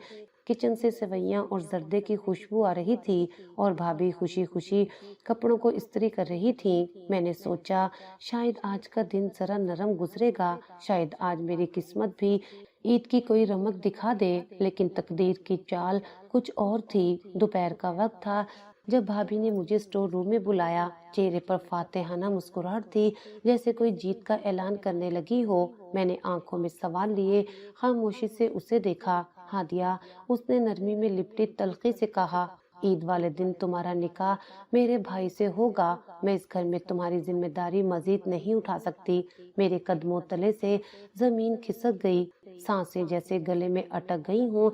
Speaker 1: کچن سے سویاں اور زردے کی خوشبو آ رہی تھی اور بھابھی خوشی خوشی کپڑوں کو استری کر رہی تھی۔ میں نے سوچا شاید آج کا دن ذرا نرم گزرے گا، شاید آج میری قسمت بھی عید کی کوئی رمق دکھا دے، لیکن تقدیر کی چال کچھ اور تھی۔ دوپہر کا وقت تھا جب بھابھی نے مجھے اسٹور روم میں بلایا، چہرے پر فاتحانہ مسکراہٹ تھی جیسے کوئی جیت کا اعلان کرنے لگی ہو۔ میں نے آنکھوں میں سوال لیے خاموشی سے اسے دیکھا۔ ہادیہ، اس نے نرمی میں لپٹی تلخی سے کہا، عید والے دن تمہارا نکاح میرے بھائی سے ہوگا، میں اس گھر میں تمہاری ذمہ داری مزید نہیں اٹھا سکتی۔ میرے قدموں تلے سے زمین کھسک گئی، سانسیں جیسے گلے میں اٹک گئی ہوں،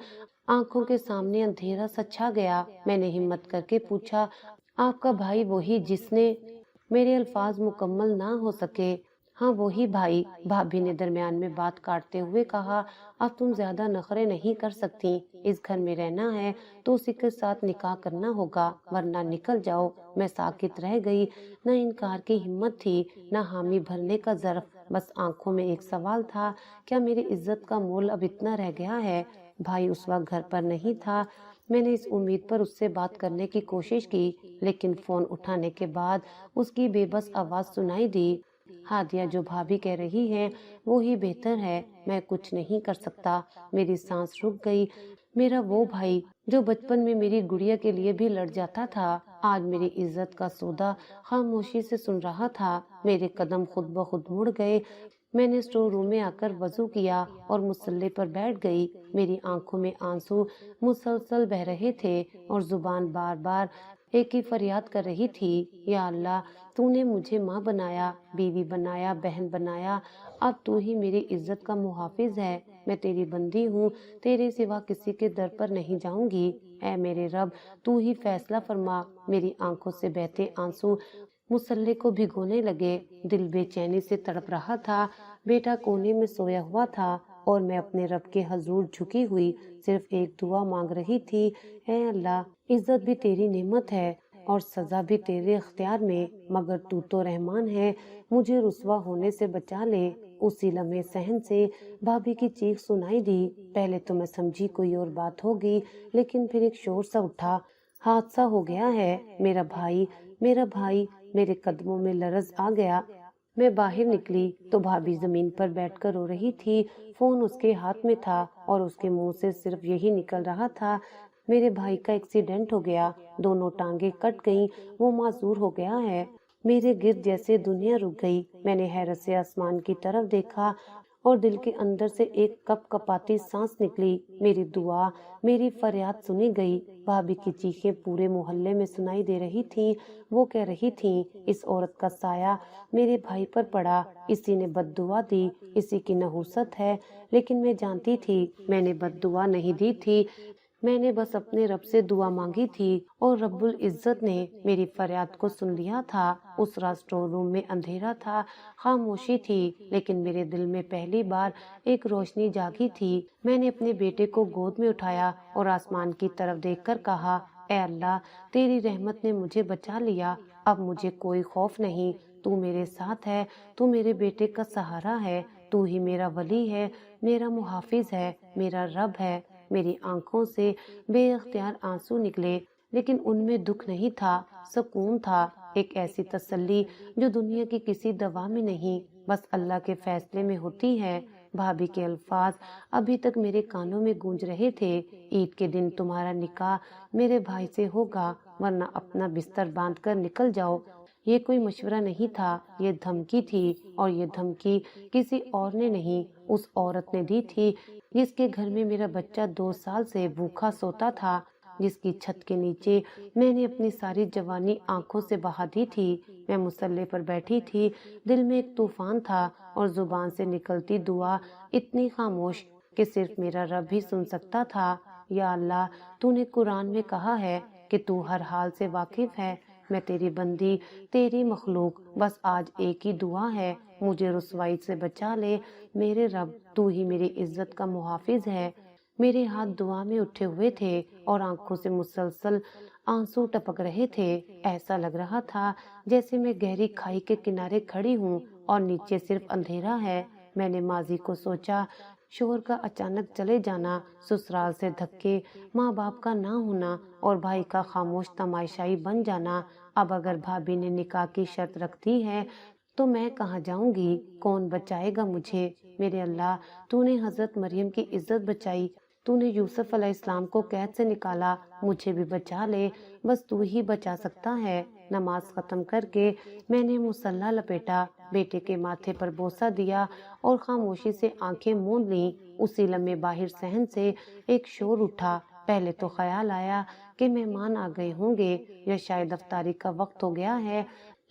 Speaker 1: آنکھوں کے سامنے اندھیرا سا چھا گیا۔ میں نے ہمت کر کے پوچھا، آپ کا بھائی وہی جس نے… میرے الفاظ مکمل نہ ہو سکے۔ ہاں وہی بھائی، بھابھی نے درمیان میں بات کاٹتے ہوئے کہا، اب تم زیادہ نخرے نہیں کر سکتی، اس گھر میں رہنا ہے تو اسی کے ساتھ نکاح کرنا ہوگا، ورنہ نکل جاؤ۔ میں ساکت رہ گئی، نہ انکار کی ہمت تھی، نہ حامی بھرنے کا ظرف، بس آنکھوں میں ایک سوال تھا، کیا میری عزت کا مول اب اتنا رہ گیا ہے؟ بھائی اس وقت گھر پر نہیں تھا۔ میں نے اس امید پر اس سے بات کرنے کی کوشش کی، لیکن فون اٹھانے کے بعد اس کی بے بس آواز سنائی دی، ہادیہ جو بھابھی کہہ رہی ہے وہی بہتر ہے، میں کچھ نہیں کر سکتا۔ میری سانس رک گئی۔ میرا وہ بھائی جو بچپن میں میری گڑیا کے لیے بھی لڑ جاتا تھا، آج میری عزت کا سودا خاموشی سے سن رہا تھا۔ میرے قدم خود بخود مڑ گئے۔ میں نے اسٹور روم میں آ کر وضو کیا اور مصلی پر بیٹھ گئی۔ میری آنکھوں میں آنسو مسلسل بہہ رہے تھے اور زبان بار بار ایک ہی فریاد کر رہی تھی، یا اللہ تو نے مجھے ماں بنایا، بیوی بنایا، بہن بنایا، اب تو ہی میری عزت کا محافظ ہے، میں تیری بندی ہوں، تیرے سوا کسی کے در پر نہیں جاؤں گی، اے میرے رب تو ہی فیصلہ فرما۔ میری آنکھوں سے بہتے آنسو مصلی کو بھگونے لگے، دل بے چینی سے تڑپ رہا تھا۔ بیٹا کونے میں سویا ہوا تھا اور میں اپنے رب کے حضور جھکی ہوئی صرف ایک دعا مانگ رہی تھی، اے اللہ عزت بھی تیری نعمت ہے اور سزا بھی تیرے اختیار میں، مگر تو رحمان ہے، مجھے رسوا ہونے سے بچا لے۔ اسی لمحے صحن سے بھابھی کی چیخ سنائی دی۔ پہلے تو میں سمجھی کوئی اور بات ہوگی، لیکن پھر ایک شور سا اٹھا، حادثہ ہو گیا ہے، میرا بھائی، میرا بھائی۔ میرے قدموں میں لرز آ گیا۔ میں باہر نکلی تو بھابھی زمین پر بیٹھ کر رو رہی تھی۔ فون اس کے ہاتھ میں تھا اور اس کے منہ سے صرف یہی نکل رہا تھا، میرے بھائی کا ایکسیڈنٹ ہو گیا، دونوں ٹانگیں کٹ گئیں، وہ معذور ہو گیا ہے۔ میرے گرد جیسے دنیا رک گئی۔ میں نے حیرت سے آسمان کی طرف دیکھا اور دل کے اندر سے ایک کپ کپاتی سانس نکلی۔ میری دعا، میری فریاد سنی گئی۔ بھابھی کی چیخیں پورے محلے میں سنائی دے رہی تھیں۔ وہ کہہ رہی تھیں، اس عورت کا سایہ میرے بھائی پر پڑا، اسی نے بد دعا دی، اسی کی نحوست ہے۔ لیکن میں جانتی تھی میں نے بد دعا نہیں دی تھی، میں نے بس اپنے رب سے دعا مانگی تھی اور رب العزت نے میری فریاد کو سن لیا تھا۔ اس رات اسٹور روم میں اندھیرا تھا، خاموشی تھی، لیکن میرے دل میں پہلی بار ایک روشنی جاگی تھی۔ میں نے اپنے بیٹے کو گود میں اٹھایا اور آسمان کی طرف دیکھ کر کہا، اے اللہ، تیری رحمت نے مجھے بچا لیا، اب مجھے کوئی خوف نہیں، تو میرے ساتھ ہے، تو میرے بیٹے کا سہارا ہے، تو ہی میرا ولی ہے، میرا محافظ ہے، میرا رب ہے۔ میری آنکھوں سے بے اختیار آنسو نکلے، لیکن ان میں دکھ نہیں تھا، سکون تھا، ایک ایسی تسلی جو دنیا کی کسی دوا میں نہیں، بس اللہ کے فیصلے میں ہوتی ہے۔ بھابھی کے الفاظ ابھی تک میرے کانوں میں گونج رہے تھے، عید کے دن تمہارا نکاح میرے بھائی سے ہوگا، ورنہ اپنا بستر باندھ کر نکل جاؤ۔ یہ کوئی مشورہ نہیں تھا، یہ دھمکی تھی، اور یہ دھمکی کسی اور نے نہیں، اس عورت نے دی تھی جس کے گھر میں میرا بچہ 2 سال سے بھوکا سوتا تھا، جس کی چھت کے نیچے میں نے اپنی ساری جوانی آنکھوں سے بہا دی تھی۔ میں مصلی پر بیٹھی تھی، دل میں ایک طوفان تھا اور زبان سے نکلتی دعا اتنی خاموش کہ صرف میرا رب ہی سن سکتا تھا۔ یا اللہ، تو نے قرآن میں کہا ہے کہ تو ہر حال سے واقف ہے، میں تیری بندی، تیری مخلوق، بس آج ایک ہی دعا ہے، مجھے رسوائی سے بچا لے میرے رب، تو ہی میری عزت کا محافظ ہے۔ میرے ہاتھ دعا میں اٹھے ہوئے تھے اور آنکھوں سے مسلسل آنسو ٹپک رہے تھے۔ ایسا لگ رہا تھا جیسے میں گہری کھائی کے کنارے کھڑی ہوں اور نیچے صرف اندھیرا ہے۔ میں نے ماضی کو سوچا، شوہر کا اچانک چلے جانا، سسرال سے دھکے، ماں باپ کا نہ ہونا اور بھائی کا خاموش تماشائی بن جانا۔ اب اگر بھابھی نے نکاح کی شرط رکھ دی ہے تو میں کہاں جاؤں گی؟ کون بچائے گا مجھے؟ میرے اللہ، تو نے حضرت مریم کی عزت بچائی، تو نے یوسف علیہ السلام کو قید سے نکالا، مجھے بھی بچا لے، بس تو ہی بچا سکتا ہے۔ نماز ختم کر کے میں نے مصلی لپیٹا، بیٹے کے ماتھے پر بوسہ دیا اور خاموشی سے آنکھیں موند لیں۔ اسی لمحے باہر صحن سے ایک شور اٹھا۔ پہلے تو خیال آیا کہ مہمان آ گئے ہوں گے یا شاید افطاری کا وقت ہو گیا ہے،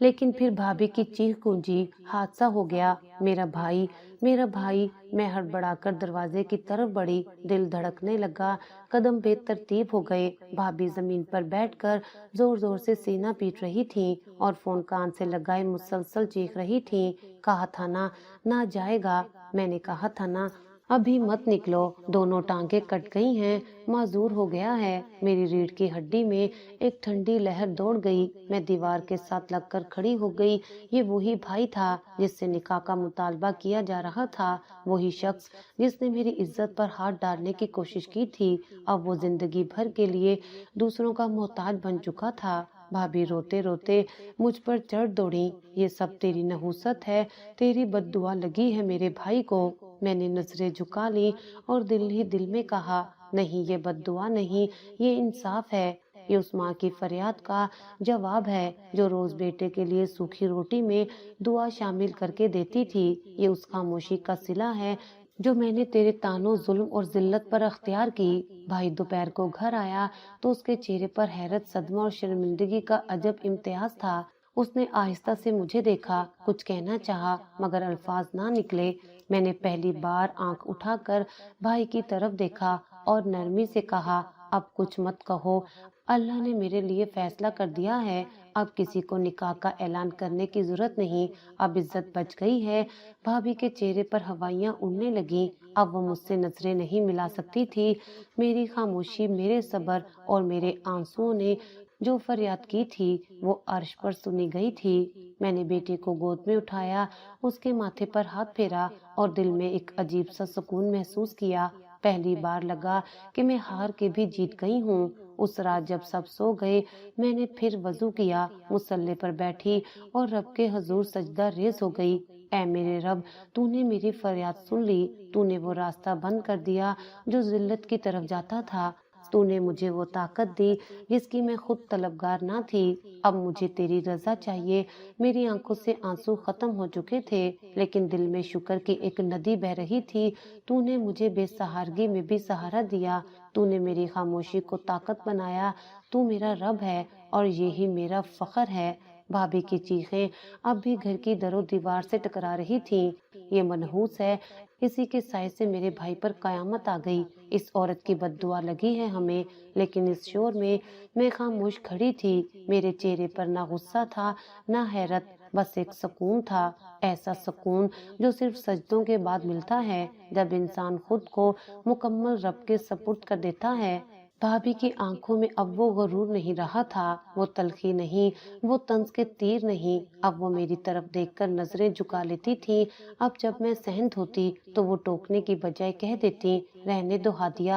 Speaker 1: لیکن پھر بھابھی کی چیخ گونجی، حادثہ ہو گیا، میرا بھائی، میرا بھائی۔ میں ہڑبڑا کر دروازے کی طرف بڑھی، دل دھڑکنے لگا، قدم بے ترتیب ہو گئے۔ بھابھی زمین پر بیٹھ کر زور زور سے سینہ پیٹ رہی تھیں اور فون کان سے لگائے مسلسل چیخ رہی تھیں، کہا تھا نا، نہ جائے گا، میں نے کہا تھا نا، ابھی مت نکلو، دونوں ٹانگیں کٹ گئی ہیں، معذور ہو گیا ہے۔ میری ریڑھ کی ہڈی میں ایک ٹھنڈی لہر دوڑ گئی، میں دیوار کے ساتھ لگ کر کھڑی ہو گئی۔ یہ وہی بھائی تھا جس سے نکاح کا مطالبہ کیا جا رہا تھا، وہی شخص جس نے میری عزت پر ہاتھ ڈالنے کی کوشش کی تھی، اب وہ زندگی بھر کے لیے دوسروں کا محتاج بن چکا تھا۔ بھابھی روتے روتے مجھ پر چڑھ دوڑی، یہ سب تیری نحوست ہے، تیری بد دعا لگی ہے میرے بھائی کو۔ میں نے نظریں جھکا لی اور دل ہی دل میں کہا، نہیں، یہ بد دعا نہیں، یہ انصاف ہے، یہ اس ماں کی فریاد کا جواب ہے جو روز بیٹے کے لیے سوکھی روٹی میں دعا شامل کر کے دیتی تھی، یہ اس خاموشی کا صلہ ہے جو میں نے تیرے طعنوں، ظلم اور ذلت پر اختیار کی۔ بھائی دوپہر کو گھر آیا تو اس کے چہرے پر حیرت، صدمہ اور شرمندگی کا عجب امتیاز تھا۔ اس نے آہستہ سے مجھے دیکھا، کچھ کہنا چاہا مگر الفاظ نہ نکلے۔ میں نے پہلی بار آنکھ اٹھا کر بھائی کی طرف دیکھا اور نرمی سے کہا، اب کچھ مت کہو، اللہ نے میرے لیے فیصلہ کر دیا ہے، اب کسی کو نکاح کا اعلان کرنے کی ضرورت نہیں، اب عزت بچ گئی ہے۔ بھابھی کے چہرے پر ہوائیاں اڑنے لگیں، اب وہ مجھ سے نظریں نہیں ملا سکتی تھی۔ میری خاموشی، میرے صبر اور میرے آنسوؤں نے جو فریاد کی تھی وہ عرش پر سنی گئی تھی۔ میں نے بیٹے کو گود میں اٹھایا، اس کے ماتھے پر ہاتھ پھیرا اور دل میں ایک عجیب سا سکون محسوس کیا۔ پہلی بار لگا کہ میں ہار کے بھی جیت گئی ہوں۔ اس رات جب سب سو گئے میں نے پھر وضو کیا، مصلی پر بیٹھی اور رب کے حضور سجدہ ریز ہو گئی۔ اے میرے رب، تو نے میری فریاد سن لی، تو نے وہ راستہ بند کر دیا جو ذلت کی طرف جاتا تھا، تو نے مجھے وہ طاقت دی جس کی میں خود طلبگار نہ تھی۔ اب مجھے تیری رضا چاہیے۔ میری آنکھوں سے آنسو ختم ہو چکے تھے لیکن دل میں شکر کی ایک ندی بہہ رہی تھی۔ تو نے مجھے بے سہارگی میں بھی سہارا دیا، تو نے میری خاموشی کو طاقت بنایا۔ تو میرا رب ہے اور یہی میرا فخر ہے۔ بھابھی کی چیخیں اب بھی گھر کی در و دیوار سے ٹکرا رہی تھیں۔ یہ منحوس ہے، اسی کے سائے سے میرے بھائی پر قیامت آ گئی، اس عورت کی بد دعا لگی ہے ہمیں۔ لیکن اس شور میں خاموش کھڑی تھی، میرے چہرے پر نہ غصہ تھا نہ حیرت، بس ایک سکون تھا، ایسا سکون جو صرف سجدوں کے بعد ملتا ہے جب انسان خود کو مکمل رب کے سپرد کر دیتا ہے۔ بھابھی کی آنکھوں میں اب وہ غرور نہیں رہا تھا، وہ تلخی نہیں، وہ طنز کے تیر نہیں۔ اب وہ میری طرف دیکھ کر نظریں جھکا لیتی تھی۔ اب جب میں سہنت ہوتی تو وہ ٹوکنے کی بجائے کہہ دیتی، رہنے دو ہادیہ،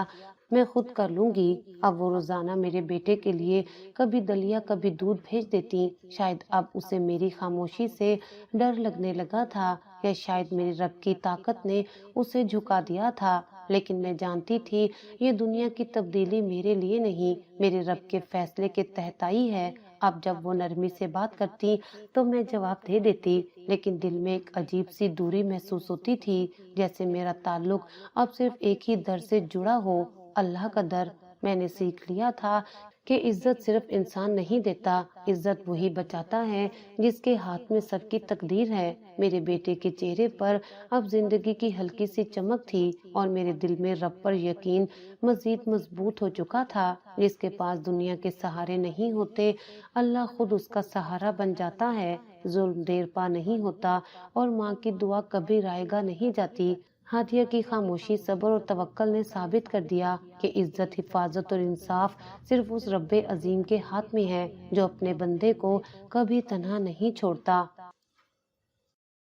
Speaker 1: میں خود کر لوں گی۔ اب وہ روزانہ میرے بیٹے کے لیے کبھی دلیا کبھی دودھ بھیج دیتی۔ شاید اب اسے میری خاموشی سے ڈر لگنے لگا تھا، یا شاید میرے رب کی طاقت نے اسے جھکا دیا تھا، لیکن میں جانتی تھی یہ دنیا کی تبدیلی میرے لیے نہیں، میرے رب کے فیصلے کے تحت آئی ہے۔ اب جب وہ نرمی سے بات کرتی تو میں جواب دے دیتی، لیکن دل میں ایک عجیب سی دوری محسوس ہوتی تھی، جیسے میرا تعلق اب صرف ایک ہی در سے جڑا ہو، اللہ کا در۔ میں نے سیکھ لیا تھا کہ عزت صرف انسان نہیں دیتا، عزت وہی بچاتا ہے جس کے ہاتھ میں سب کی تقدیر ہے۔ میرے بیٹے کے چہرے پر اب زندگی کی ہلکی سی چمک تھی اور میرے دل میں رب پر یقین مزید مضبوط ہو چکا تھا۔ جس کے پاس دنیا کے سہارے نہیں ہوتے، اللہ خود اس کا سہارا بن جاتا ہے۔ ظلم دیر پا نہیں ہوتا اور ماں کی دعا کبھی رائے گاہ نہیں جاتی۔ ہادیہ کی خاموشی، صبر اور توکل نے ثابت کر دیا کہ عزت، حفاظت اور انصاف صرف اس رب عظیم کے ہاتھ میں ہے جو اپنے بندے کو کبھی تنہا نہیں چھوڑتا۔